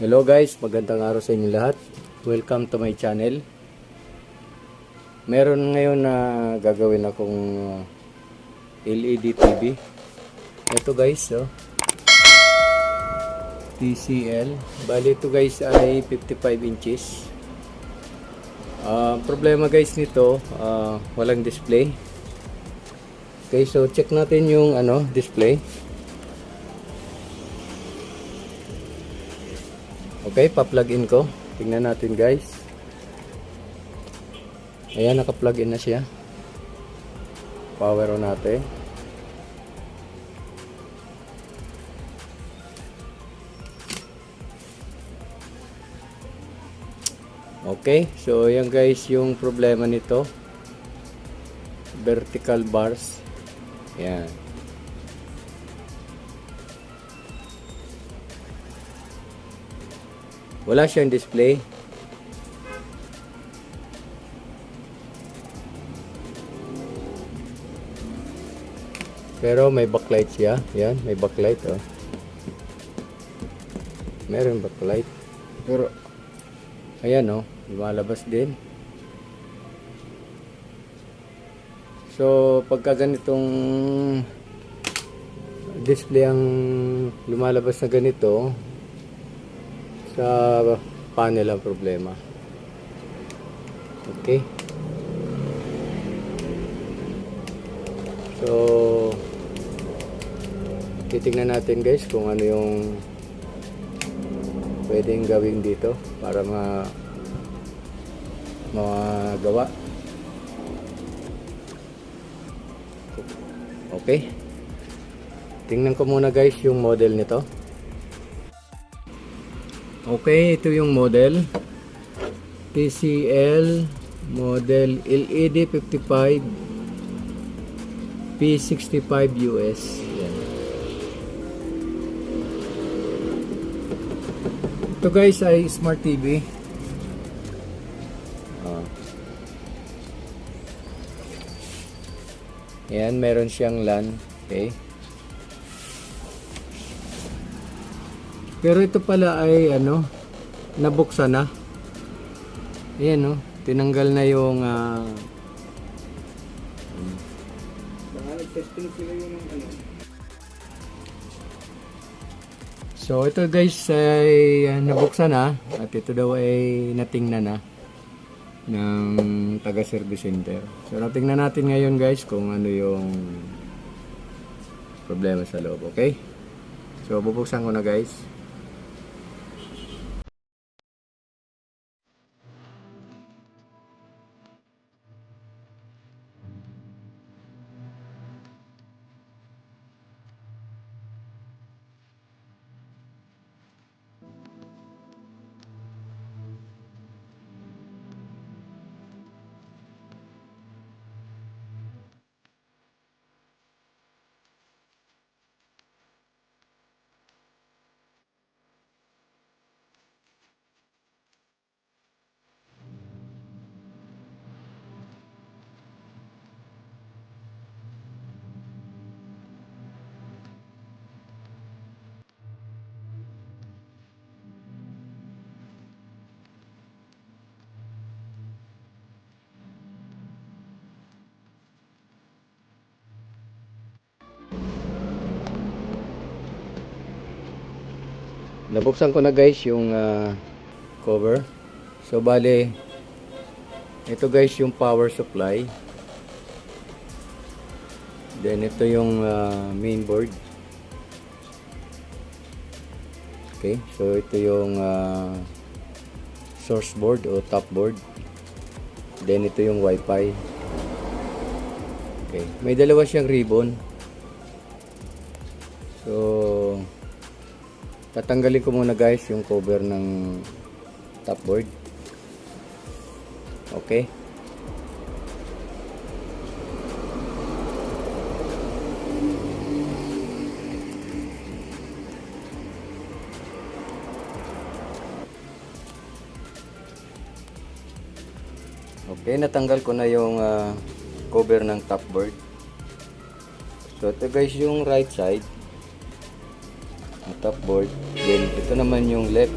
Hello guys, magandang araw sa inyo lahat. Welcome to my channel. Meron ngayon na gagawin akong LED TV. Ito guys, TCL. Bali ito guys ay 55 inches. Problema guys nito, walang display. Okay, so check natin yung display. Okay, pa-plug in ko. Tingnan natin guys. Ayan, naka-plug in na siya. Power on natin. Okay, so ayan guys yung problema nito. Vertical bars. Ayan. Wala siyang display. Pero may backlight siya. Yan, may backlight Meron backlight. Pero ayan lumalabas din. So pagka ganitong display ang lumalabas na ganito, sa panel ang problema. Okay. So titingnan natin guys kung ano yung pwedeng gawin dito para magawa. Okay. Tingnan ko muna guys yung model nito. Okay, ito yung model. TCL model LED 55 P65 US. Yan. Ito guys ay smart TV. Yan, meron siyang LAN. Okay. Pero ito pala ay nabuksan na. Ayan tinanggal na yung nag-testing sila yung So ito guys ay nabuksan na at ito daw ay natingnan na ng taga service center. So natingnan natin ngayon guys kung ano yung problema sa loob, okay? So bubuksan ko na guys. Nabuksan ko na guys yung cover. So bale ito guys yung power supply. Then ito yung main board. Okay, so ito yung source board o top board. Then ito yung wifi. Okay, may dalawa siyang ribbon. So tatanggalin ko muna guys yung cover ng top board. Okay. Okay, natanggal ko na yung cover ng top board. So ito guys yung right side ng top board. Then ito naman yung left.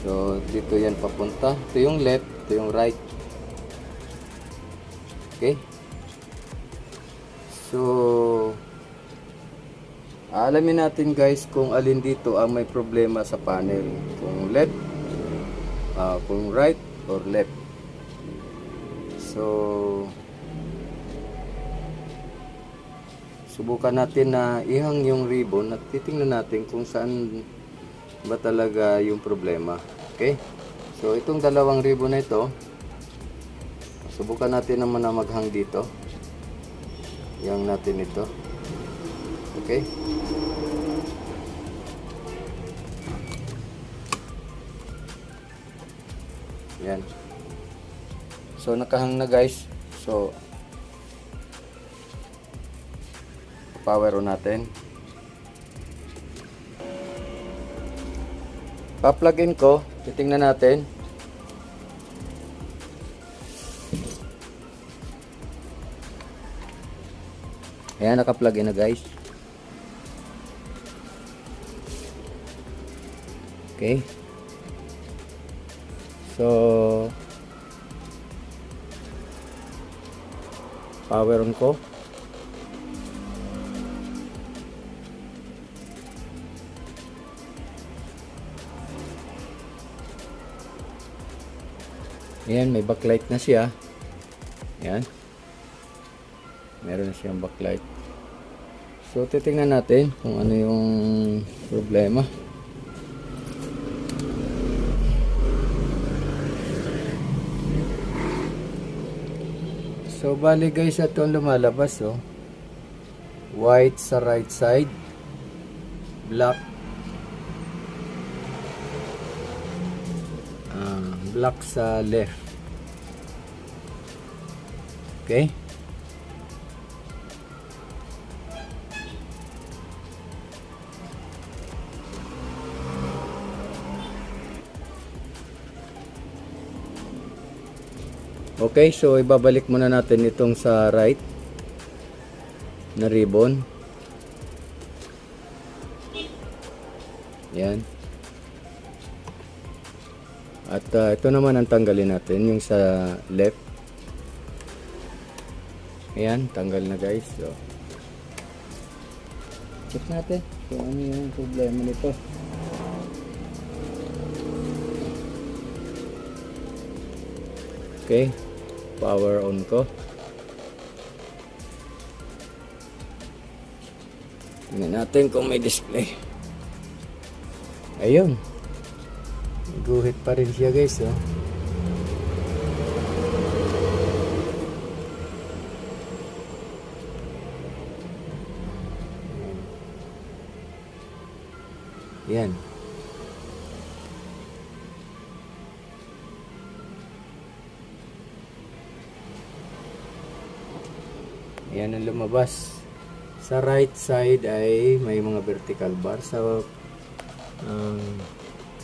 So dito yan papunta. Ito yung left, ito yung right. Okay. So alamin natin guys kung alin dito ang may problema sa panel. Kung left, kung right or left. So subukan natin na ihang yung ribbon at titingnan natin kung saan ba talaga yung problema. Okay? So itong dalawang ribbon na ito, subukan natin naman na maghang dito. Yang natin ito. Okay? Yan. So nakahang na guys. So power on natin. Pa-plug in ko, titingnan natin. Ayan, naka-plug in na guys. Okay. So power on ko. Ayan, may backlight na siya. Ayan. Meron na siyang backlight. So, titingnan natin kung ano yung problema. So, bali guys, ito ang lumalabas. Oh. White sa right side. Black. Black sa left. Okay. Okay, so ibabalik muna natin itong sa right na ribbon. Yan. At ito naman ang tanggalin natin, yung sa left. Ayan, tanggal na guys. So, check natin kung ano yung problema nito. Okay, power on ko. Tingnan natin kung may display. Ayun. Guhit pa rin siya guys, oh. Yan. Yan ang lumabas. Sa right side ay may mga vertical bar. Sa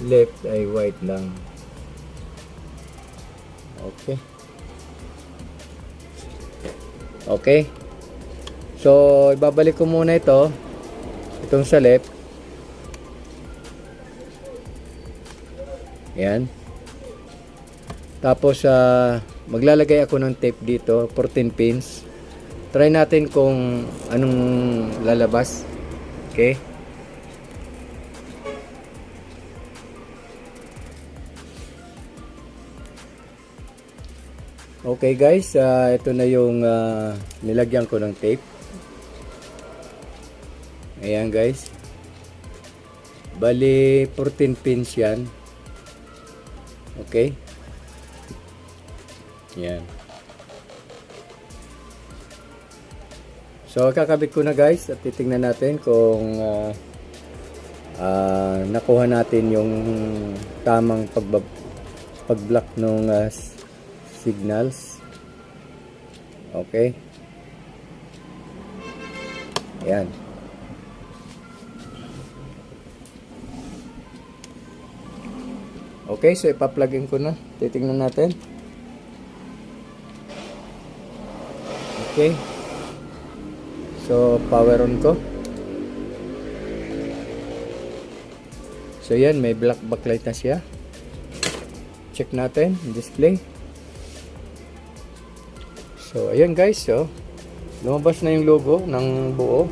left ay white lang. Okay. Okay. So, ibabalik ko muna ito. Itong sa left. Ayan. Tapos, maglalagay ako ng tape dito. 14 pins. Try natin kung anong lalabas. Okay. Okay guys, ito na yung nilagyan ko ng tape. Ayan guys. Bali 14 pins yan. Okay. Yan. So kakabit ko na guys at titingnan natin kung nakuha natin yung tamang pag-block ng signals. Okay. Ayan. Okay, so ipa-plug-in ko na. Titingnan natin. Okay. So, power on ko. So, yan. May black backlight na siya. Check natin. Display. So, ayan guys. So, lumabas na yung logo ng buo.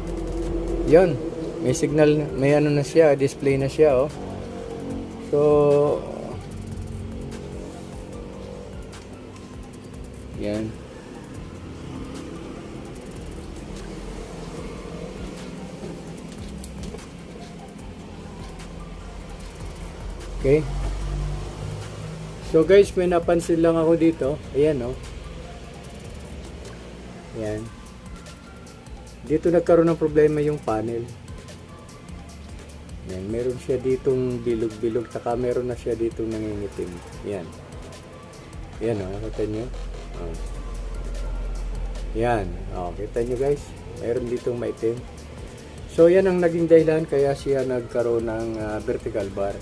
Yan. May signal. May ano na siya. Display na siya. Oh. So, yan. Okay. So guys, may napansin lang ako dito. Ayan oh. Ayan. Dito nagkaroon ng problema yung panel. Ayan, meron siya ditong bilog-bilog, saka meron na siya ditong nangingitim. Ayan. Ayan oh, nakita nyo? Oh. Ayan. Oh, kita nyo guys? Meron ditong maitim. So yan ang naging dahilan kaya siya nagkaroon ng vertical bar.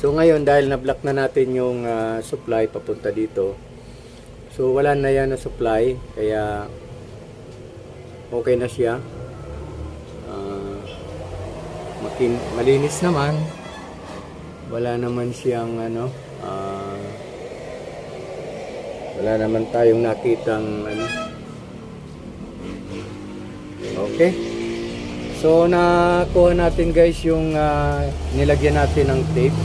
So ngayon dahil na-block na natin yung supply papunta dito. So wala na yan na supply kaya okay na siya. Malinis naman. Wala naman siyang ano, wala naman tayong nakitang ano. Okay. So nakuha natin guys yung nilagyan natin ng tape.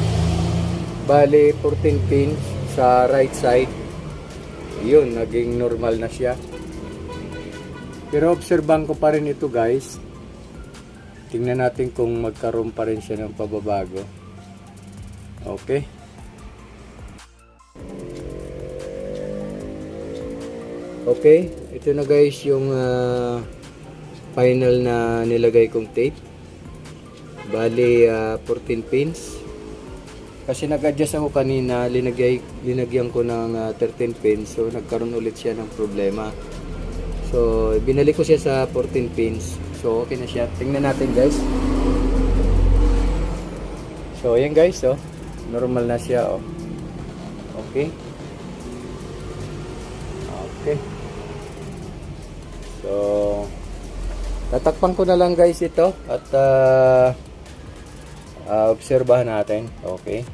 Bali 14 pins sa right side. Yun, naging normal na siya. Pero obserbahan ko pa rin ito guys. Tingnan natin kung magkaroon pa rin siya ng pababago. Okay. Okay, ito na guys yung final na nilagay kong tape. Bali 14 pins. Kasi nag-adjust ako kanina, linagyan ko ng 13 pins. So nagkaroon ulit siya ng problema. So binalik ko siya sa 14 pins. So okay na siya. Tingnan natin guys. So ayan guys, oh. Normal na siya, oh. Okay. Okay. So tatakpan ko na lang guys ito at obserbahan natin. Okay.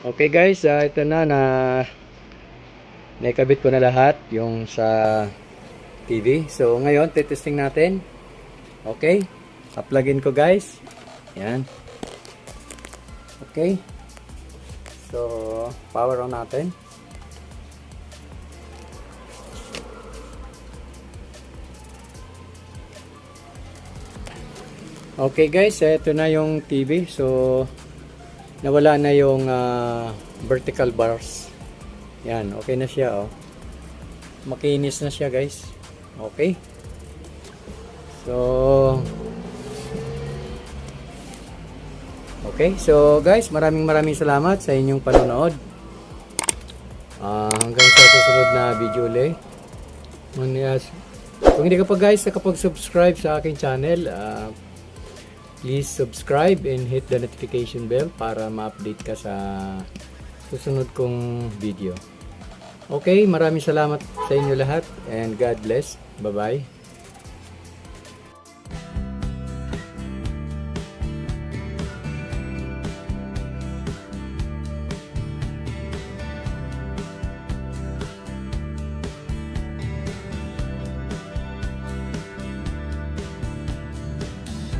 Okay guys, ito na naikabit ko na lahat yung sa TV. So ngayon testing natin. Okay, plug-in ko guys. Yan. Okay. So power on natin. Okay guys, ito na yung TV. So, nawala na yung vertical bars. Yan, okay na siya oh. Makinis na siya guys. Okay. So, guys, maraming salamat sa inyong panonood. Hanggang sa susunod na video ulit. Kung hindi ka pa guys nakapag-subscribe sa aking channel, please subscribe and hit the notification bell para ma-update ka sa susunod kong video. Okay, maraming salamat sa inyo lahat and God bless. Bye-bye.